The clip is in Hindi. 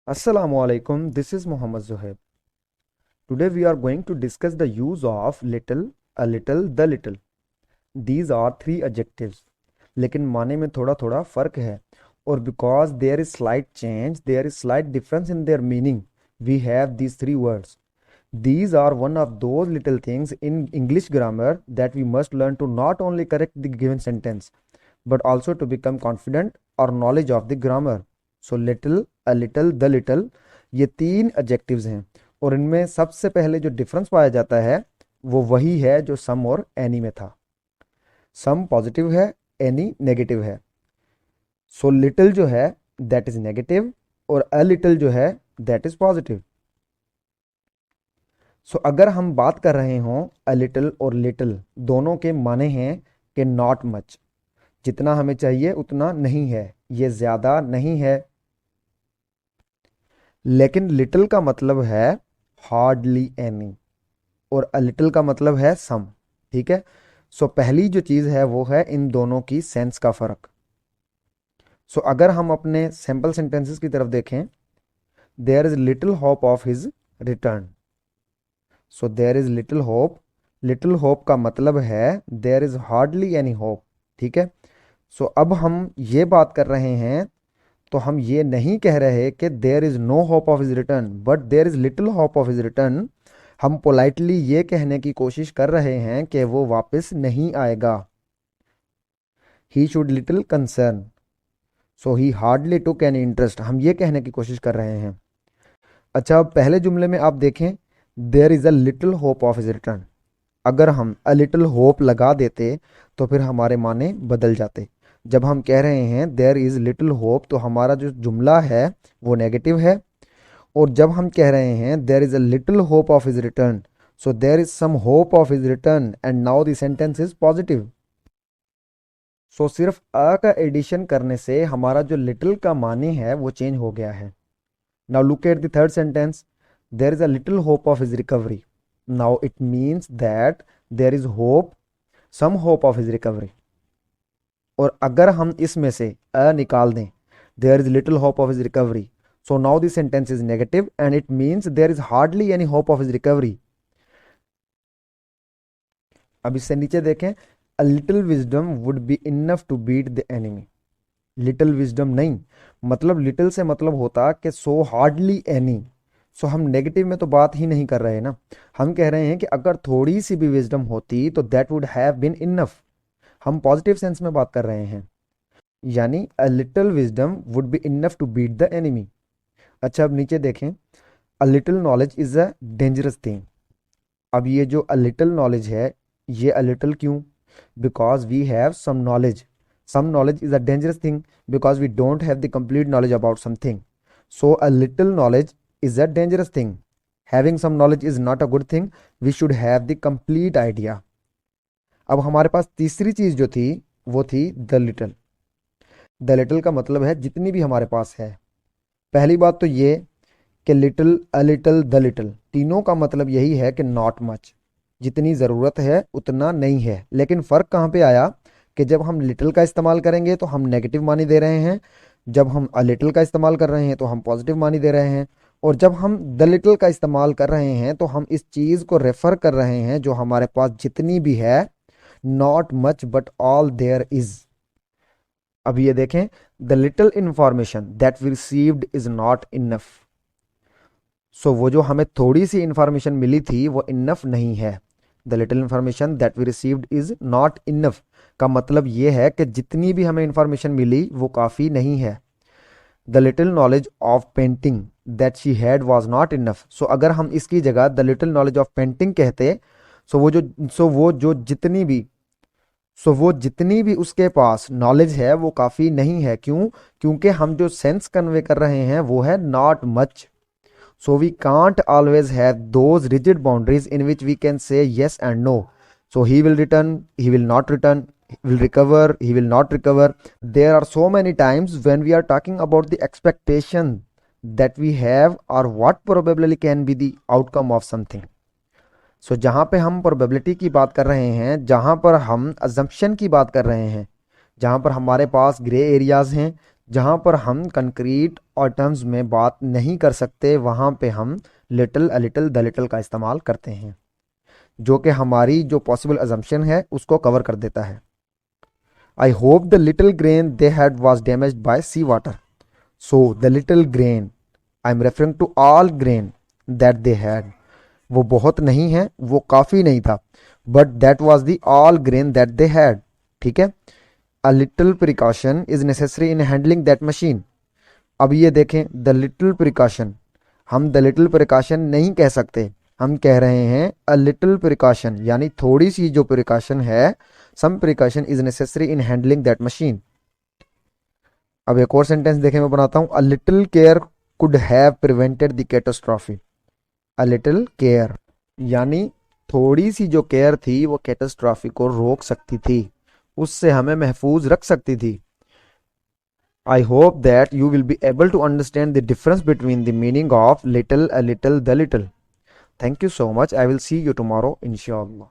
Assalamu alaikum, this is Muhammad Zuhaib. Today we are going to discuss the use of little, a little, the little. These are three adjectives. लेकिन माने में थोड़ा थोड़ा फर्क है और because there is slight change, there is slight difference in their meaning, we have these three words. These are one of those little things in English grammar that we must learn to not only correct the given sentence but also to become confident or knowledge of the grammar. So little, a little, the little, ये तीन एडजेक्टिव्स हैं और इनमें सबसे पहले जो डिफरेंस पाया जाता है वो वही है जो सम और एनी में था। सम पॉजिटिव है, एनी नेगेटिव है। सो लिटिल जो है दैट इज नेगेटिव और अ लिटिल जो है दैट इज पॉजिटिव। सो अगर हम बात कर रहे हों अ लिटिल और लिटिल, दोनों के माने हैं कि नॉट मच, जितना हमें चाहिए उतना नहीं है, ये ज्यादा नहीं है। लेकिन लिटिल का मतलब है हार्डली एनी और अ लिटिल का मतलब है सम। ठीक है। सो पहली जो चीज है वो है इन दोनों की सेंस का फर्क। सो अगर हम अपने सैंपल सेंटेंसेस की तरफ देखें, there is little hope of his return. So there is little hope, little hope का मतलब है there is hardly any hope. ठीक है। सो अब हम ये बात कर रहे हैं तो हम ये नहीं कह रहे कि there is no hope of his return but there is little hope of his return. हम पोलाइटली ये कहने की कोशिश कर रहे हैं कि वो वापस नहीं आएगा। He should little concern, so he hardly took any interest, हम ये कहने की कोशिश कर रहे हैं। अच्छा, अब पहले जुमले में आप देखें there is a little hope of his return. अगर हम अ लिटिल होप लगा देते तो फिर हमारे माने बदल जाते। जब हम कह रहे हैं देयर इज लिटिल होप तो हमारा जो जुमला है वो नेगेटिव है, और जब हम कह रहे हैं there is a little hope of his return, so there is some hope of his return and now the sentence is positive. So सिर्फ अ का एडिशन करने से हमारा जो लिटिल का माने है वो चेंज हो गया है। Now look at the third sentence, there is a little hope of his recovery. Now it means that there is hope, some hope of his recovery. और अगर हम इसमें से अ निकाल दें, there is little hope of his recovery, so now this sentence is negative and it means there is hardly any hope of his recovery. अब इससे नीचे देखें, a little wisdom would be enough to beat the enemy. Little wisdom नहीं, मतलब लिटिल से मतलब होता कि सो हार्डली एनी। सो हम नेगेटिव में तो बात ही नहीं कर रहे ना, हम कह रहे हैं कि अगर थोड़ी सी भी विजडम होती तो that would have been enough. हम पॉजिटिव सेंस में बात कर रहे हैं, यानी a little wisdom would be enough to beat the enemy. अच्छा, अब नीचे देखें, a little knowledge is a dangerous thing. अब ये जो अ लिटिल नॉलेज है, ये अ लिटिल क्यों? Because we have some knowledge. Some knowledge is a dangerous thing because we don't have the complete knowledge about something. So a little knowledge is a dangerous thing. Having some knowledge is not a good thing, we should have the complete idea. अब हमारे पास तीसरी चीज जो थी वो थी द लिटिल। द लिटिल का मतलब है जितनी भी हमारे पास है। पहली बात तो ये कि little, a little, the little, तीनों का मतलब यही है कि नॉट मच, जितनी ज़रूरत है उतना नहीं है। लेकिन फ़र्क कहाँ पे आया कि जब हम लिटिल का इस्तेमाल करेंगे तो हम नेगेटिव मानी दे रहे हैं, जब हम अ लिटिल का इस्तेमाल कर रहे हैं तो हम पॉजिटिव मानी दे रहे हैं, और जब हम द लिटिल का इस्तेमाल कर रहे हैं तो हम इस चीज़ को रेफ़र कर रहे हैं जो हमारे पास जितनी भी है, not much but all there is. अब ये देखें, the little information that we received is not enough. So वो जो हमें थोड़ी सी इंफॉर्मेशन मिली थी वो इनफ नहीं है। The little information that we received is not enough का मतलब ये है कि जितनी भी हमें इंफॉर्मेशन मिली वो काफ़ी नहीं है। The little knowledge of painting that she had was not enough. So अगर हम इसकी जगह the little knowledge of painting कहते, सो वो जो सो वो जो जितनी भी सो वो जितनी भी उसके पास नॉलेज है वो काफ़ी नहीं है। क्यों? क्योंकि हम जो सेंस कन्वे कर रहे हैं वो है not much. So we can't always have those rigid boundaries in which we can say yes and no. So he will return, he will not return, he will recover, he will not recover. There are so many times when we are talking about the expectation that we have or what probably can be the outcome of something. So जहाँ पे हम probability की बात कर रहे हैं, जहाँ पर हम assumption की बात कर रहे हैं, जहाँ पर हमारे पास ग्रे एरियाज हैं, जहाँ पर हम कंक्रीट और टर्म्स में बात नहीं कर सकते, वहाँ पे हम little, a little, the little का इस्तेमाल करते हैं, जो कि हमारी जो पॉसिबल अजम्पशन है उसको कवर कर देता है। I hope the little grain they had was damaged by sea water. So the little grain, I am referring to all grain that they had. वो बहुत नहीं है, वो काफ़ी नहीं था, but that was the all grain that they had. ठीक है। A little precaution is necessary in handling that machine. अब ये देखें, द लिटिल प्रिकॉशन, हम द लिटिल प्रिकॉशन नहीं कह सकते, हम कह रहे हैं अ लिटिल प्रिकॉशन, यानी थोड़ी सी जो प्रिकॉशन है, some precaution is necessary in handling that machine. अब एक और सेंटेंस देखें, मैं बनाता हूं, a little care could have prevented the catastrophe. A little care यानी थोड़ी सी जो केयर थी वो कैटास्ट्रॉफी को रोक सकती थी, उससे हमें महफूज रख सकती थी। I hope that you will be able to understand the difference between the meaning of little, a little, the little. Thank you so much. I will see you tomorrow, inshallah.